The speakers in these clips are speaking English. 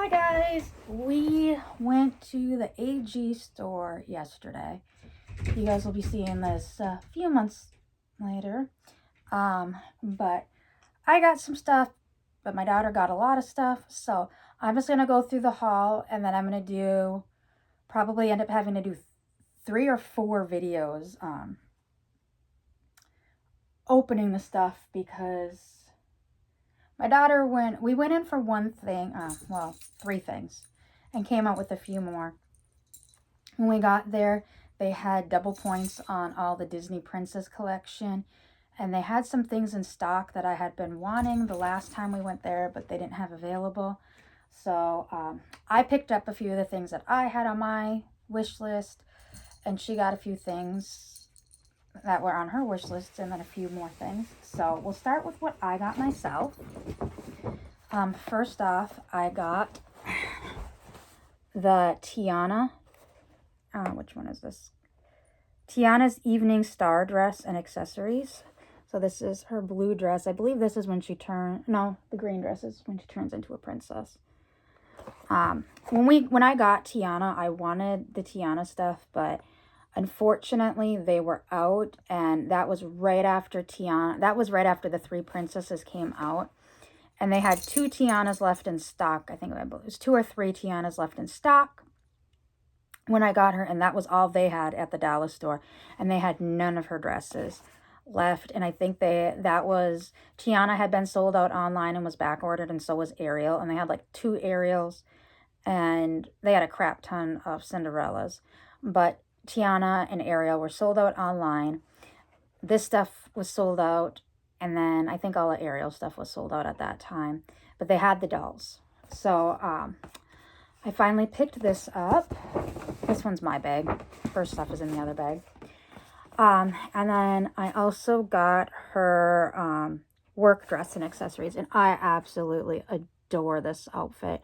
Hi guys, we went to the AG store yesterday. You guys will be seeing this a few months later. But I got some stuff, but my daughter got a lot of stuff. So I'm just gonna go through the haul, and then I'm gonna probably end up having to do 3 or 4 videos opening the stuff, because my daughter we went in for one thing, 3 things, and came out with a few more. When we got there, they had double points on all the Disney Princess collection, and they had some things in stock that I had been wanting the last time we went there, but they didn't have available. So I picked up a few of the things that I had on my wish list, and she got a few things that were on her wish list, and then a few more things. So we'll start with what I got myself. First off, I got the Tiana. Which one is this? Tiana's Evening Star dress and accessories. So this is her blue dress. I believe this is when she the green dress is when she turns into a princess. When I got Tiana, I wanted the Tiana stuff, but unfortunately they were out, and that was right after the 3 princesses came out, and they had 2 Tianas left in stock. I believe it was 2 or 3 Tianas left in stock when I got her, and that was all they had at the Dolly store, and they had none of her dresses left. And I think Tiana had been sold out online and was back ordered, and so was Ariel, and they had like 2 Ariels, and they had a crap ton of Cinderellas, but Tiana and Ariel were sold out online. This stuff was sold out, and then I think all the Ariel stuff was sold out at that time, but they had the dolls. So I finally picked this up. This one's my bag. Her stuff is in the other bag. And then I also got her work dress and accessories, and I absolutely adore this outfit.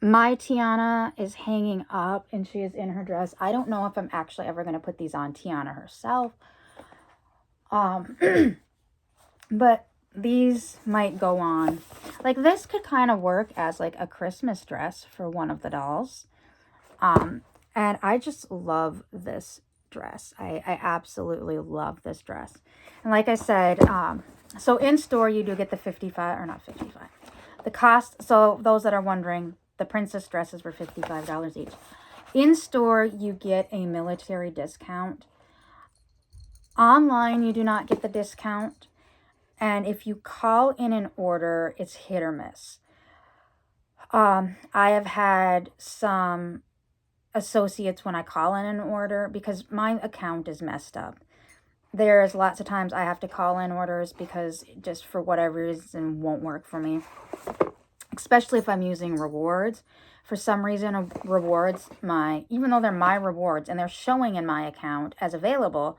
My Tiana is hanging up, and she is in her dress. I don't know if I'm actually ever going to put these on Tiana herself. But these might go on. Like, this could kind of work as like a Christmas dress for one of the dolls. And I just love this dress. I absolutely love this dress. And like I said, so in store you do get the 55, or not 55. The cost, so those that are wondering, the princess dresses were $55 each. In store, you get a military discount. Online, you do not get the discount. And if you call in an order, it's hit or miss. I have had some associates, when I call in an order, because my account is messed up, there's lots of times I have to call in orders because just for whatever reason won't work for me. Especially if I'm using rewards. For some reason, rewards, even though they're my rewards and they're showing in my account as available,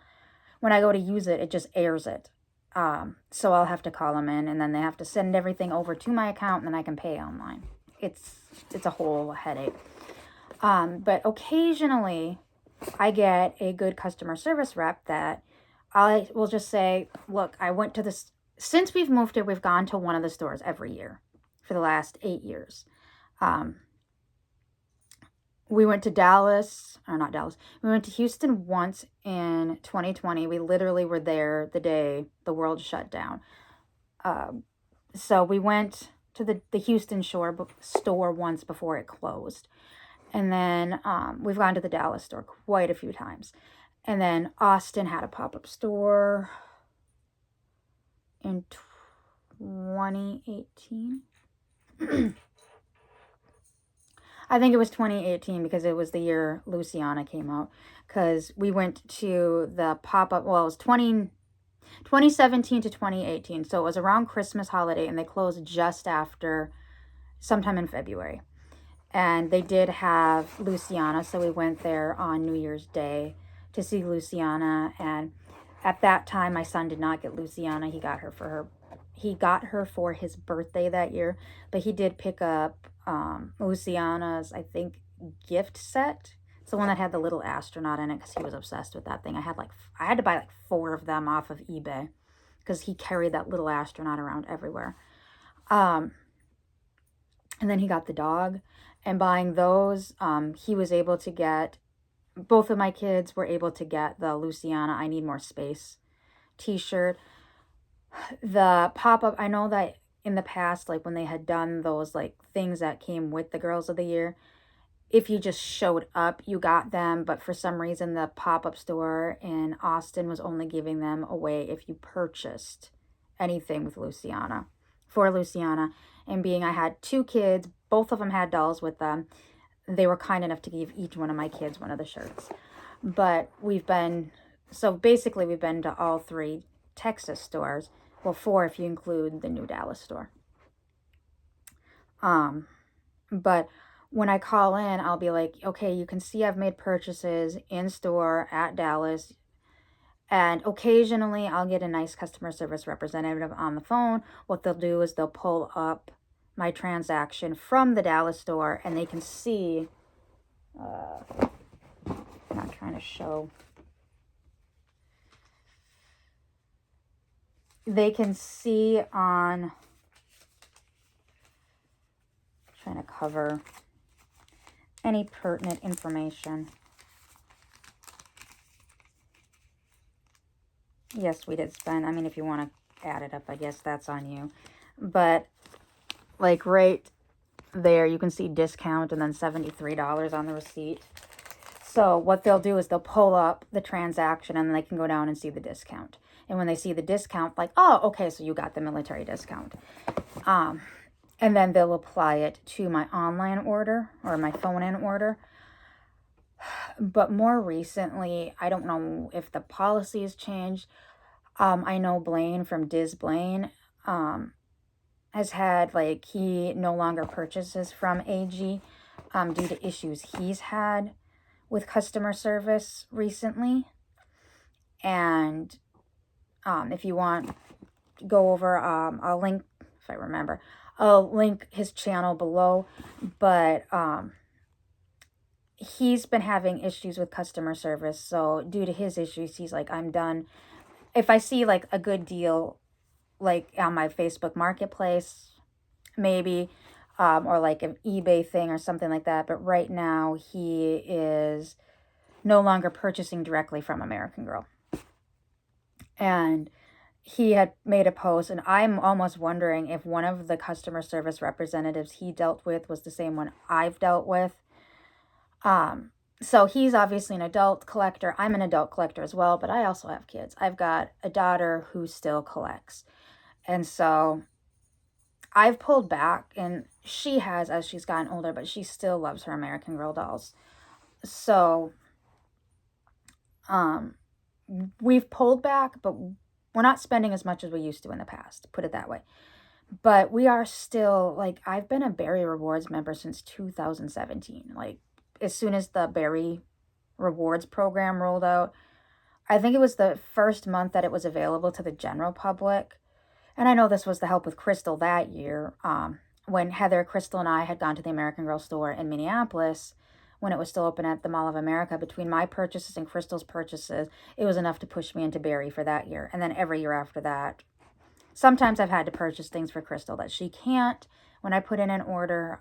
when I go to use it, it just airs it. So I'll have to call them in, and then they have to send everything over to my account, and then I can pay online. It's a whole headache. But occasionally I get a good customer service rep that I will just say, look, I went to this, since we've moved here, we've gone to one of the stores every year for the last 8 years. We went to we went to Houston once in 2020. We literally were there the day the world shut down. So we went to the Houston store once before it closed. And then we've gone to the Dallas store quite a few times. And then Austin had a pop-up store in 2018. I think it was 2018 because it was the year Luciana came out. Because we went to the pop-up, well, it was 2017 to 2018. So it was around Christmas holiday, and they closed just after, sometime in February. And they did have Luciana, so we went there on New Year's Day to see Luciana. And at that time, my son did not get Luciana. He got her for his birthday that year. But he did pick up Luciana's, I think, gift set. It's the one that had the little astronaut in it, because he was obsessed with that thing. I had to buy like 4 of them off of eBay because he carried that little astronaut around everywhere. And then he got the dog. And buying those, he was able to get, both of my kids were able to get the Luciana I Need More Space t-shirt. The pop-up, I know that in the past, like when they had done those like things that came with the Girls of the Year, if you just showed up, you got them. But for some reason, the pop-up store in Austin was only giving them away if you purchased anything with Luciana, for Luciana. And being I had 2 kids, both of them had dolls with them, they were kind enough to give each one of my kids one of the shirts. But we've been, so basically we've been to all 3 Texas stores. Well, 4 if you include the new Dallas store. But when I call in, I'll be like, okay, you can see I've made purchases in store at Dallas. And occasionally I'll get a nice customer service representative on the phone. What they'll do is they'll pull up my transaction from the Dallas store and they can see, I'm not trying to show, they can see on, trying to cover any pertinent information. Yes, we did spend, I mean, if you want to add it up, I guess that's on you. But like right there, you can see discount and then $73 on the receipt. So what they'll do is they'll pull up the transaction and they can go down and see the discount. And when they see the discount, like, oh, okay, so you got the military discount. And then they'll apply it to my online order or my phone-in order. But more recently, I don't know if the policy has changed. I know Blaine from Diz Blaine has had, like, he no longer purchases from AG due to issues he's had with customer service recently. And if you want to go over, I'll link, if I remember, I'll link his channel below. But he's been having issues with customer service. So due to his issues, he's like, I'm done. If I see like a good deal, like on my Facebook Marketplace, maybe, or like an eBay thing or something like that. But right now he is no longer purchasing directly from American Girl. And he had made a post, and I'm almost wondering if one of the customer service representatives he dealt with was the same one I've dealt with. So he's obviously an adult collector. I'm an adult collector as well, but I also have kids. I've got a daughter who still collects. And so I've pulled back, and she has as she's gotten older, but she still loves her American Girl dolls. So we've pulled back, but we're not spending as much as we used to in the past, put it that way. But we are still, like, I've been a Berry Rewards member since 2017. Like, as soon as the Berry Rewards program rolled out, I think it was the first month that it was available to the general public. And I know this was the help with Crystal that year, when Heather, Crystal, and I had gone to the American Girl store in Minneapolis, when it was still open at the Mall of America. Between my purchases and Crystal's purchases, it was enough to push me into Berry for that year. And then every year after that, sometimes I've had to purchase things for Crystal that she can't when I put in an order.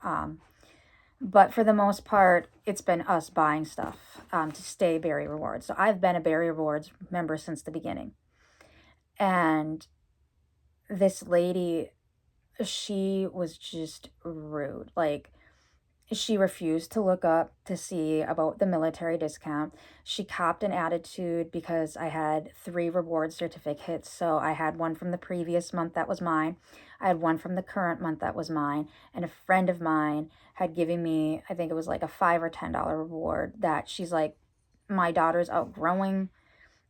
But for the most part, it's been us buying stuff to stay Berry Rewards. So I've been a Berry Rewards member since the beginning. And this lady, she was just rude. Like, she refused to look up to see about the military discount. She copped an attitude because I had 3 reward certificates. So I had one from the previous month that was mine. I had one from the current month that was mine. And a friend of mine had given me, I think it was like a $5 or $10 reward that she's like, my daughter's outgrowing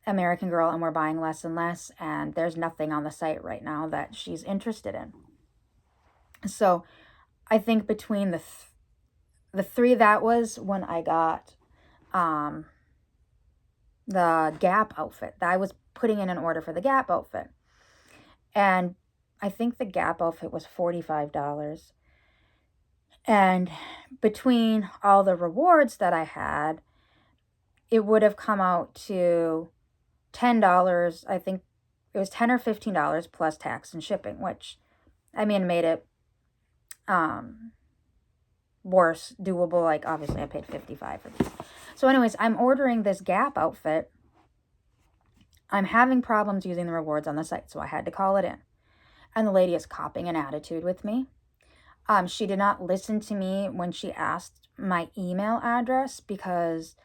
American Girl and we're buying less and less. And there's nothing on the site right now that she's interested in. So I think between the 3, that was when I got the Gap outfit. I was putting in an order for the Gap outfit. And I think the Gap outfit was $45. And between all the rewards that I had, it would have come out to $10. I think it was $10 or $15 plus tax and shipping, which, I mean, made it worse, doable. Like, obviously I paid $55 for these. So anyways, I'm ordering this Gap outfit. I'm having problems using the rewards on the site, so I had to call it in. And the lady is copping an attitude with me. She did not listen to me when she asked my email address, because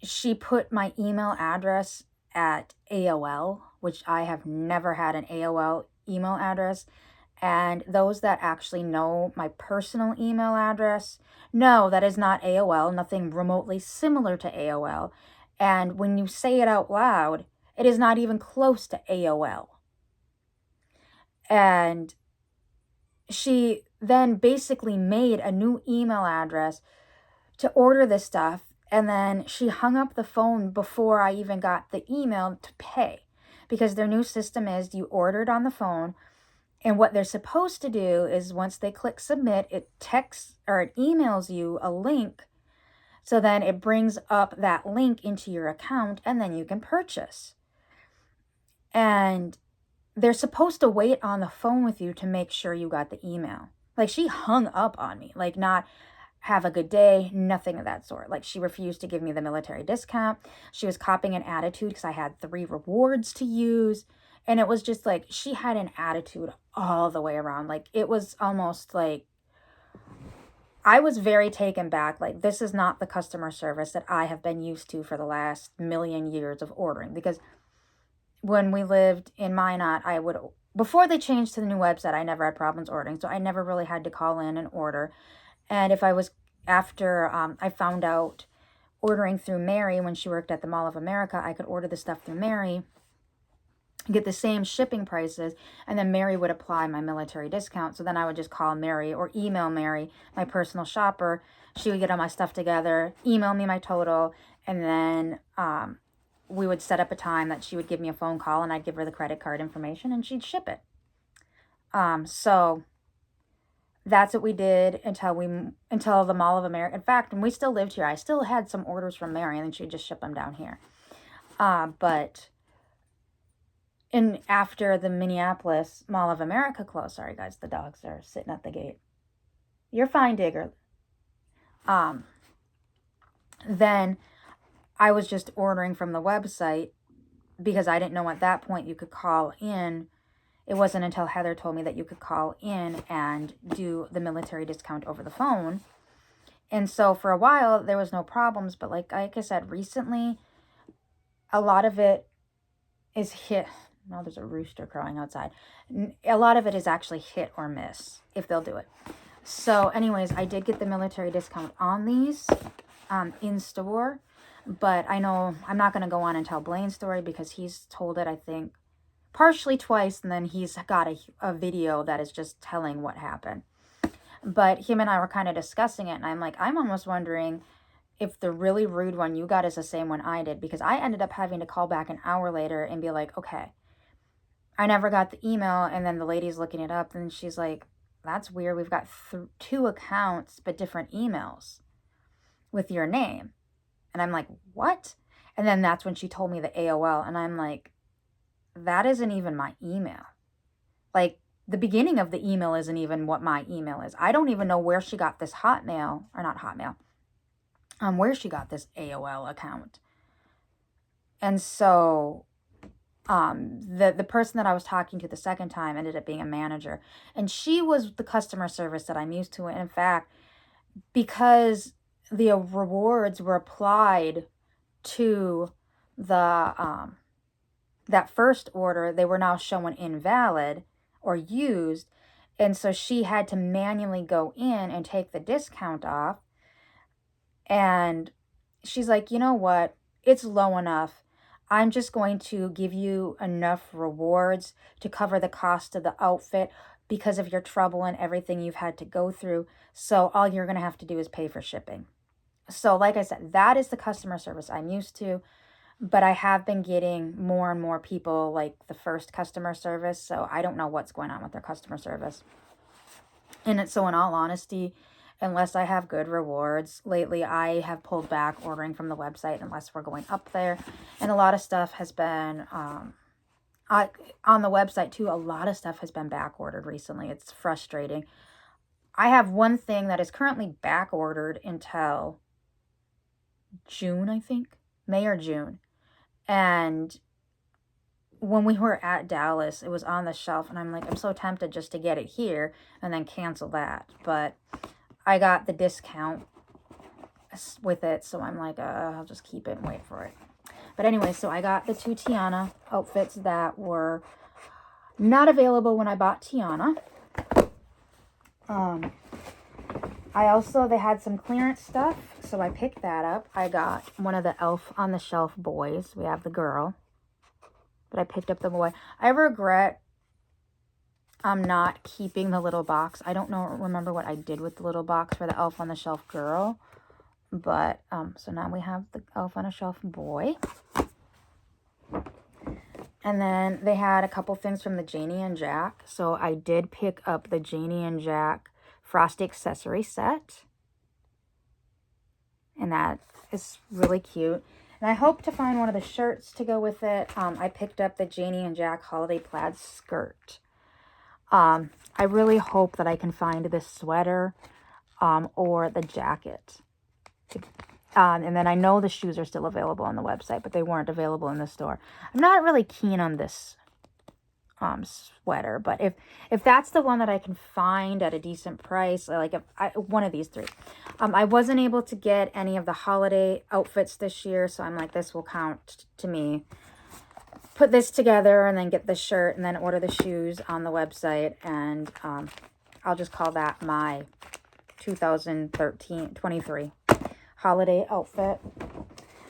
she put my email address at AOL, which I have never had an AOL email address. And those that actually know my personal email address know that is not AOL, nothing remotely similar to AOL. And when you say it out loud, it is not even close to AOL. And she then basically made a new email address to order this stuff, and then she hung up the phone before I even got the email to pay, because their new system is you ordered on the phone, and what they're supposed to do is once they click submit, it texts or it emails you a link, so then it brings up that link into your account, and then you can purchase. And they're supposed to wait on the phone with you to make sure you got the email. Like, she hung up on me, like, not have a good day, nothing of that sort. Like, she refused to give me the military discount. She was copying an attitude because I had 3 rewards to use. And it was just like, she had an attitude all the way around. Like, it was almost like, I was very taken back. Like, this is not the customer service that I have been used to for the last million years of ordering. Because when we lived in Minot, before they changed to the new website, I never had problems ordering. So I never really had to call in and order. And if I was, after I found out ordering through Mary when she worked at the Mall of America, I could order the stuff through Mary, get the same shipping prices, and then Mary would apply my military discount. So then I would just call Mary or email Mary, my personal shopper. She would get all my stuff together, email me my total, and then we would set up a time that she would give me a phone call, and I'd give her the credit card information, and she'd ship it. So that's what we did until the Mall of America. In fact, when we still lived here, I still had some orders from Mary, and then she'd just ship them down here. But after the Minneapolis Mall of America closed, sorry guys, the dogs are sitting at the gate. You're fine, Digger. Then I was just ordering from the website because I didn't know at that point you could call in. It wasn't until Heather told me that you could call in and do the military discount over the phone. And so for a while, there was no problems. But like I said, recently, a lot of it is hit. No, there's a rooster crowing outside. A lot of it is actually hit or miss, if they'll do it. So anyways, I did get the military discount on these in store. But I know I'm not going to go on and tell Blaine's story because he's told it, I think, partially twice, and then he's got a video that is just telling what happened. But him and I were kind of discussing it, and I'm like, I'm almost wondering if the really rude one you got is the same one I did, because I ended up having to call back an hour later and be like, okay, I never got the email. And then the lady's looking it up, and she's like, that's weird. We've got 2 accounts, but different emails with your name. And I'm like, what? And then that's when she told me the AOL, and I'm like, that isn't even my email. Like, the beginning of the email isn't even what my email is. I don't even know where she got this Hotmail, or not Hotmail, where she got this AOL account. And so the person that I was talking to the second time ended up being a manager, and she was the customer service that I'm used to. And in fact, because the rewards were applied to the that first order, they were now showing invalid or used. And so she had to manually go in and take the discount off. And she's like, you know what? It's low enough. I'm just going to give you enough rewards to cover the cost of the outfit because of your trouble and everything you've had to go through. So all you're going to have to do is pay for shipping. So like I said, that is the customer service I'm used to. But I have been getting more and more people like the first customer service. So I don't know what's going on with their customer service. And so in all honesty, unless I have good rewards, lately I have pulled back ordering from the website unless we're going up there. And a lot of stuff has been, on the website too, a lot of stuff has been back ordered recently. It's frustrating. I have one thing that is currently back ordered until June, I think. May or June. And when we were at Dallas, it was on the shelf, and I'm like, I'm so tempted just to get it here and then cancel that. But I got the discount with it, so I'm like, I'll just keep it and wait for it. But anyway, so I got the 2 Tiana outfits that were not available when I bought Tiana. They had some clearance stuff, so I picked that up. I got one of the Elf on the Shelf boys. We have the girl, but I picked up the boy. I regret I'm not keeping the little box. I don't remember what I did with the little box for the Elf on the Shelf girl. But, so now we have the Elf on a Shelf boy. And then they had a couple things from the Janie and Jack. So I did pick up the Janie and Jack Frosty accessory set. And that is really cute. And I hope to find one of the shirts to go with it. I picked up the Janie and Jack holiday plaid skirt. I really hope that I can find this sweater or the jacket. And then I know the shoes are still available on the website, but they weren't available in the store. I'm not really keen on this sweater, but if that's the one that I can find at a decent price, like one of these three. I wasn't able to get any of the holiday outfits this year, so I'm like, this will count to me. Put this together and then get the shirt and then order the shoes on the website, and I'll just call that my 2023 holiday outfit.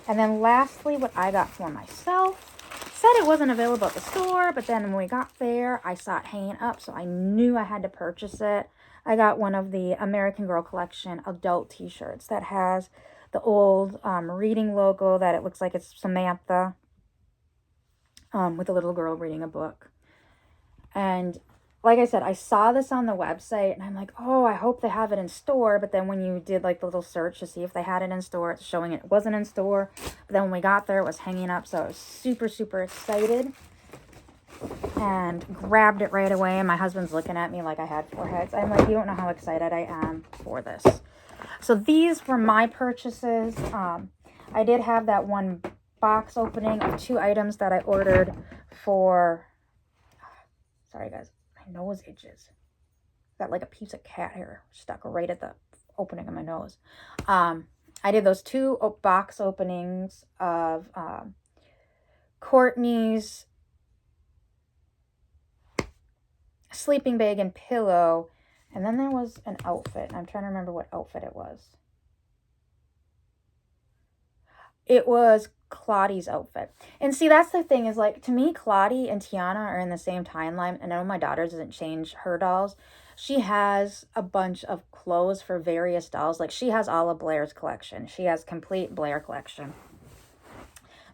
And then lastly, what I got for myself, said it wasn't available at the store, but then when we got there, I saw it hanging up, so I knew I had to purchase it. I got one of the American Girl Collection adult t-shirts that has the old reading logo that it looks like it's Samantha with a little girl reading a book. And like I said, I saw this on the website, and I'm like, oh, I hope they have it in store. But then when you did like the little search to see if they had it in store, it's showing it wasn't in store. But then when we got there, it was hanging up. So I was super, super excited and grabbed it right away. And my husband's looking at me like I had 4 heads. I'm like, you don't know how excited I am for this. So these were my purchases. I did have that one box opening of 2 items that I ordered for, sorry guys, my nose itches. Got like a piece of cat hair stuck right at the opening of my nose. I did those 2 box openings of Courtney's sleeping bag and pillow, and then there was an outfit. I'm trying to remember what outfit it was. It was Claudie's outfit. And see, that's the thing is, like, to me, Claudie and Tiana are in the same timeline. And I know my daughter doesn't change her dolls. She has a bunch of clothes for various dolls. Like, she has all of Blair's collection. She has complete Blair collection.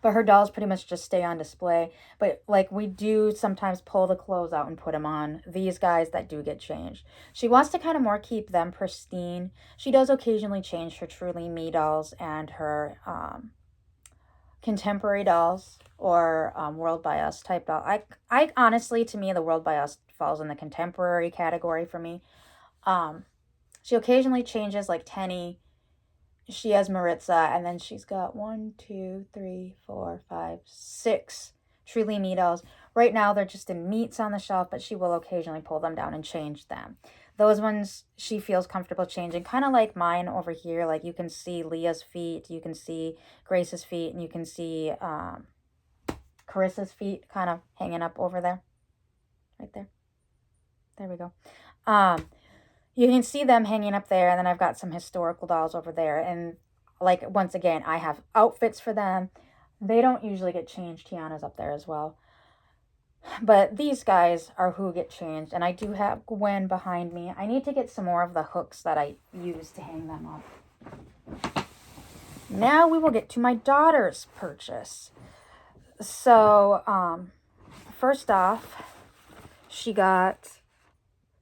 But her dolls pretty much just stay on display. But, like, we do sometimes pull the clothes out and put them on these guys that do get changed. She wants to kind of more keep them pristine. She does occasionally change her Truly Me dolls and her contemporary dolls or World by Us type doll. I honestly, to me, the World by Us falls in the contemporary category for me. She occasionally changes, like Tenny. She has Maritza, and then she's got 1, 2, 3, 4, 5, 6 Truly Me dolls. Right now, they're just in meats on the shelf, but she will occasionally pull them down and change them. Those ones she feels comfortable changing, kind of like mine over here. Like, you can see Leah's feet, you can see Grace's feet, and you can see Carissa's feet kind of hanging up over there. Right there. There we go. You can see them hanging up there, and then I've got some historical dolls over there. And, like, once again, I have outfits for them. They don't usually get changed. Tiana's up there as well. But these guys are who get changed. And I do have Gwen behind me. I need to get some more of the hooks that I use to hang them up. Now we will get to my daughter's purchase. So, first off, she got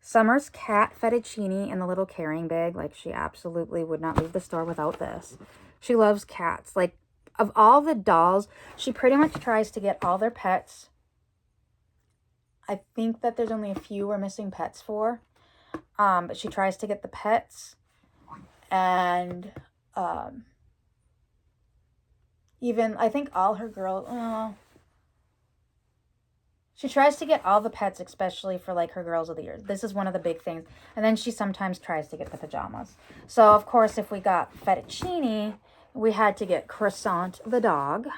Summer's cat fettuccine in the little carrying bag. Like, she absolutely would not leave the store without this. She loves cats. Like, of all the dolls, she pretty much tries to get all their pets. I think that there's only a few we're missing pets for. But she tries to get the pets, and even, I think all her girls, she tries to get all the pets, especially for like her girls of the year. This is one of the big things. And then she sometimes tries to get the pajamas. So of course, if we got Fettuccine, we had to get Croissant the dog.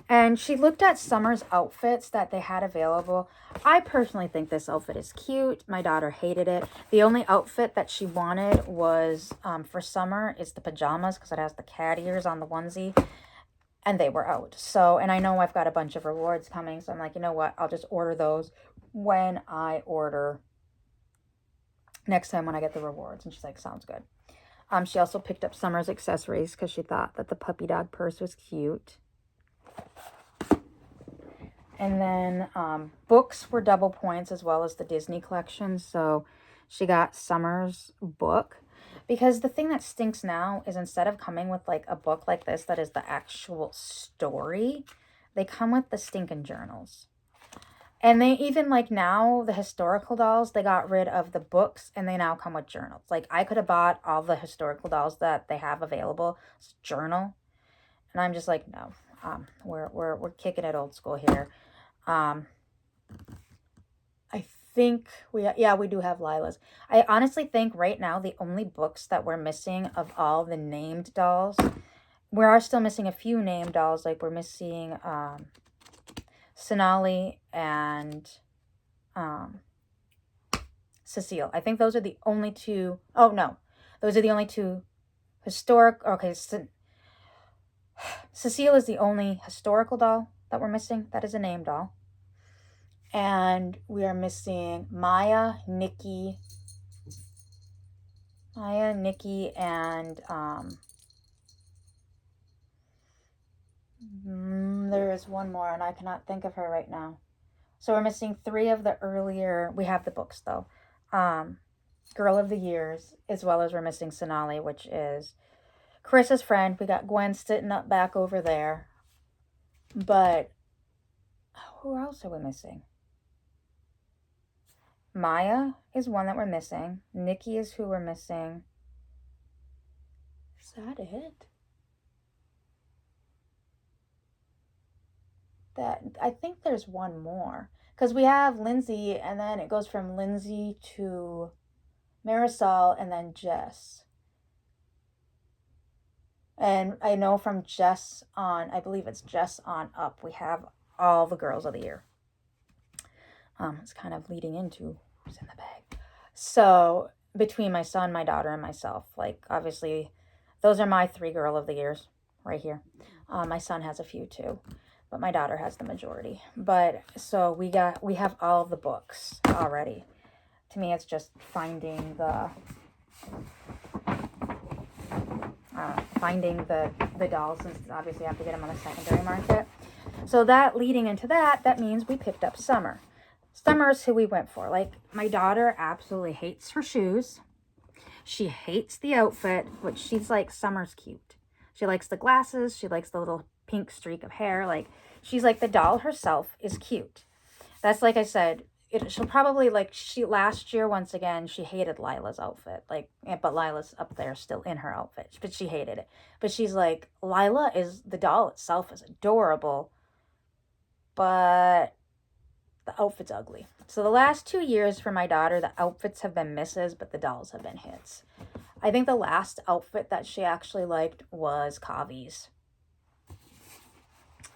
And she looked at Summer's outfits that they had available. I personally think this outfit is cute. My daughter hated it. The only outfit that she wanted was, for Summer, is the pajamas, because it has the cat ears on the onesie. And they were out. So, and I know I've got a bunch of rewards coming. So I'm like, you know what? I'll just order those when I order next time when I get the rewards. And she's like, sounds good. She also picked up Summer's accessories because she thought that the puppy dog purse was cute. And then books were double points, as well as the Disney collection. So she got Summer's book. Because the thing that stinks now is, instead of coming with like a book like this that is the actual story, they come with the stinking journals. And they even, like, now, the historical dolls, they got rid of the books and they now come with journals. Like, I could have bought all the historical dolls that they have available as journal. And I'm just like, no, we're kicking it old school here. I think we do have Lila's. I honestly think right now the only books that we're missing of all the named dolls, we are still missing a few named dolls. Like, we're missing Sonali and Cecile. I think those are the only two. Oh no, those are the only two historic. Okay, Cecile is the only historical doll that we're missing. That is a named doll. And we are missing Maya, Nikki, and there is one more, and I cannot think of her right now. So we're missing 3 of the earlier. We have the books though. Girl of the Years, as well as we're missing Sonali, which is Chris's friend. We got Gwen sitting up back over there. But who else are we missing? Maya is one that we're missing. Nikki is who we're missing. Is that it? I think there's one more. Because we have Lindsay, and then it goes from Lindsay to Marisol, and then Jess. And I know from Jess on, I believe it's Jess on up, we have all the girls of the year. It's kind of leading into who's in the bag. So between my son, my daughter, and myself, like, obviously those are my 3 girl of the years right here. My son has a few too, but my daughter has the majority. But so we have all of the books already. To me, it's just finding the dolls, since obviously I have to get them on the secondary market. So that leading into that means we picked up Summer. Summer's who we went for. Like, my daughter absolutely hates her shoes. She hates the outfit, but she's like, Summer's cute. She likes the glasses. She likes the little pink streak of hair. Like, she's like, the doll herself is cute. That's, like I said, she'll probably, like, last year, once again, she hated Lila's outfit. Like, but Lila's up there still in her outfit, but she hated it. But she's like, the doll itself is adorable, but the outfit's ugly. So the last 2 years for my daughter, the outfits have been misses, but the dolls have been hits. I think the last outfit that she actually liked was Kavi's.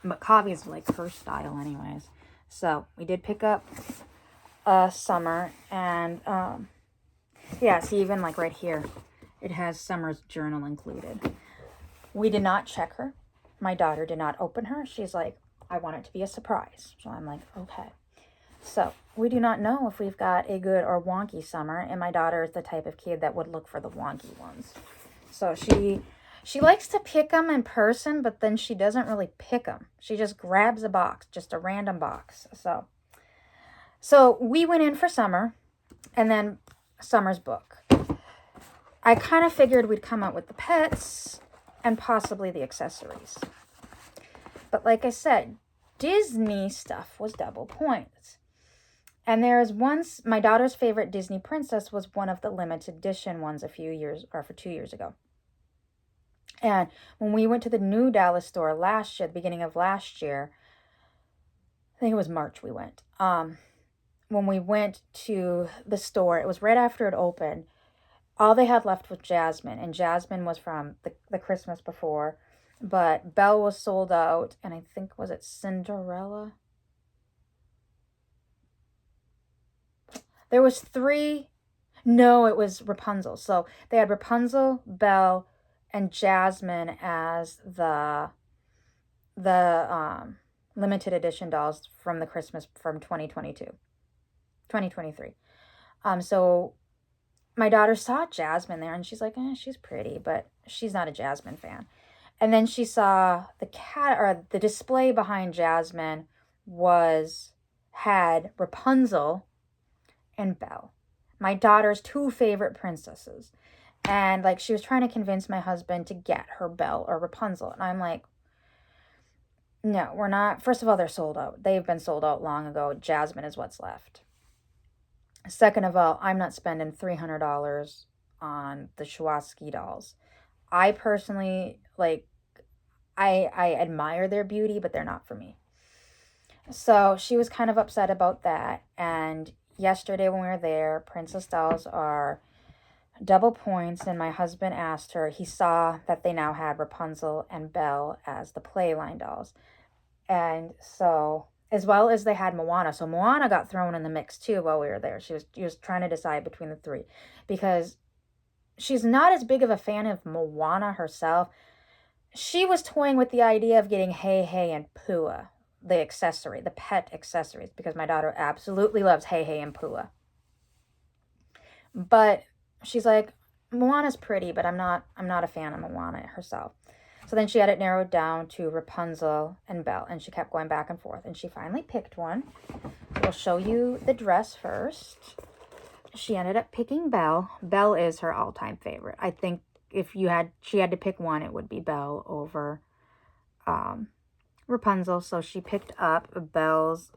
But Kavi's like her style anyways. So we did pick up Summer, and see, even like right here, it has Summer's journal included. We did not check her. My daughter did not open her. She's like, I want it to be a surprise. So I'm like, okay. So we do not know if we've got a good or wonky Summer, and my daughter is the type of kid that would look for the wonky ones. So she likes to pick them in person, but then she doesn't really pick them. She just grabs a box, just a random box. So we went in for Summer, and then Summer's book. I kind of figured we'd come out with the pets and possibly the accessories. But like I said, Disney stuff was double points. And there's once my daughter's favorite Disney princess was one of the limited edition ones a few years or for 2 years ago. And when we went to the new Dallas store last year, the beginning of last year, I think it was March we went. When we went to the store, it was right after it opened. All they had left was Jasmine, and Jasmine was from the Christmas before, but Belle was sold out, and I think, was it Cinderella? There was three. No, it was Rapunzel. So they had Rapunzel, Belle, and Jasmine as the limited edition dolls from the Christmas from 2023. So my daughter saw Jasmine there, and she's like, she's pretty, but she's not a Jasmine fan. And then she saw the cat, or the display behind Jasmine had Rapunzel and Belle, my daughter's two favorite princesses. And like, she was trying to convince my husband to get her Belle or Rapunzel. And I'm like, no, we're not. First of all, they're sold out. They've been sold out long ago. Jasmine is what's left. Second of all, I'm not spending $300 on the Swarovski dolls. I personally, like, I admire their beauty, but they're not for me. So she was kind of upset about that. And yesterday when we were there, Princess dolls are double points, and my husband asked her, he saw that they now had Rapunzel and Belle as the Playline dolls. And so, as well as they had Moana. So Moana got thrown in the mix too while we were there. She was trying to decide between the three, because she's not as big of a fan of Moana herself. She was toying with the idea of getting Hey Hey and Pua, the accessory, the pet accessories, because my daughter absolutely loves Hey Hey and Pua. But she's like, Moana's pretty, but I'm not a fan of Moana herself. So then she had it narrowed down to Rapunzel and Belle, and she kept going back and forth, and she finally picked one. We'll show you the dress first. She ended up picking Belle. Belle is her all-time favorite. I think if she had to pick one, it would be Belle over Rapunzel. So she picked up Belle's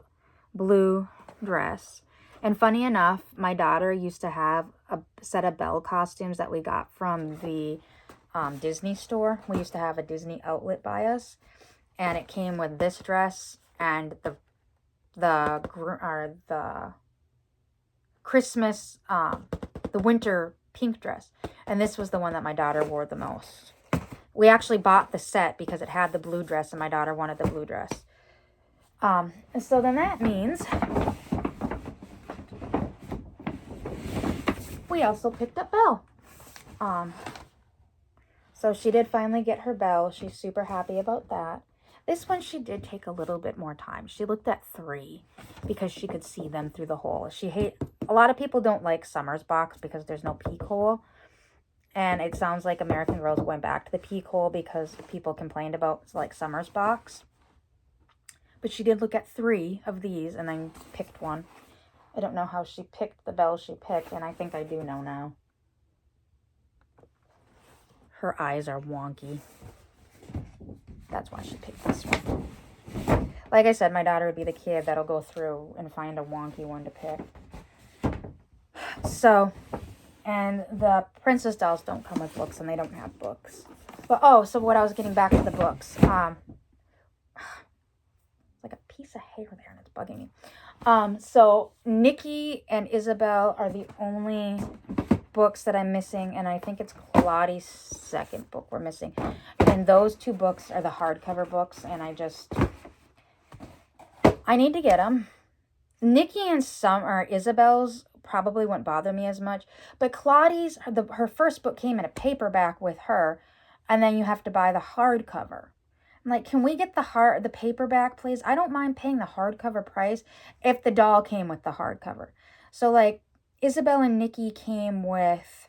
blue dress. And funny enough, my daughter used to have a set of Belle costumes that we got from the Disney store. We used to have a Disney outlet by us, and it came with this dress and the Christmas, the winter pink dress. And this was the one that my daughter wore the most. We actually bought the set because it had the blue dress, and my daughter wanted the blue dress. So then that means we also picked up Belle. So she did finally get her Belle. She's super happy about that. This one, she did take a little bit more time. She looked at 3 because she could see them through the hole. A lot of people don't like Summer's box because there's no peek hole. And it sounds like American Girl's going back to the peek hole because people complained about, like, Summer's box. But she did look at 3 of these and then picked one. I don't know how she picked the Belle she picked, and I think I do know now. Her eyes are wonky. That's why she picked this one. Like I said, my daughter would be the kid that'll go through and find a wonky one to pick. So, and the princess dolls don't come with books, and they don't have books. But, so what I was getting back to the books. Like a piece of hair there, and it's bugging me. So Nikki and Isabel are the only books that I'm missing, and I think it's Claudie's second book we're missing. And those 2 books are the hardcover books, and I need to get them. Nikki and Isabel's probably wouldn't bother me as much, but Claudie's, her first book came in a paperback with her, and then you have to buy the hardcover. I'm like, can we get the paperback, please? I don't mind paying the hardcover price if the doll came with the hardcover. So, like, Isabel and Nikki came with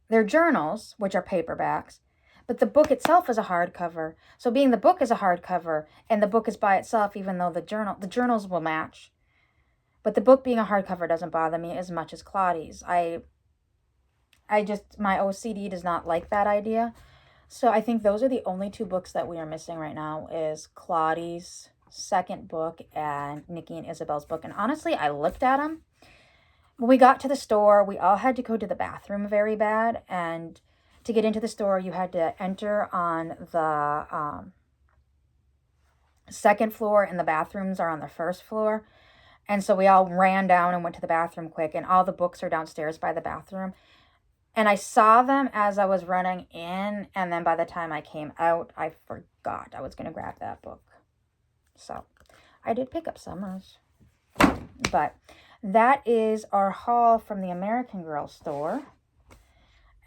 their journals, which are paperbacks, but the book itself is a hardcover. So being the book is a hardcover and the book is by itself, even though the journals will match. But the book being a hardcover doesn't bother me as much as Claudie's. My OCD does not like that idea. So I think those are the only 2 books that we are missing right now, is Claudie's second book and Nikki and Isabel's book. And honestly, I looked at them. When we got to the store, we all had to go to the bathroom very bad. And to get into the store, you had to enter on the second floor, and the bathrooms are on the first floor. And so we all ran down and went to the bathroom quick, and all the books are downstairs by the bathroom. And I saw them as I was running in, and then by the time I came out, I forgot I was going to grab that book. So I did pick up Summers. But that is our haul from the American Girl store.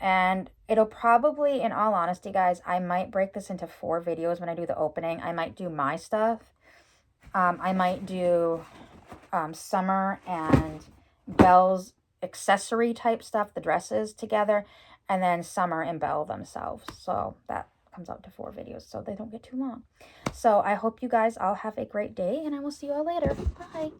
And it'll probably, in all honesty, guys, I might break this into 4 videos when I do the opening. I might do my stuff. I might do Summer and Belle's accessory type stuff, the dresses together, and then Summer and Belle themselves. So that comes out to 4 videos, so they don't get too long. So I hope you guys all have a great day, and I will see you all later. Bye.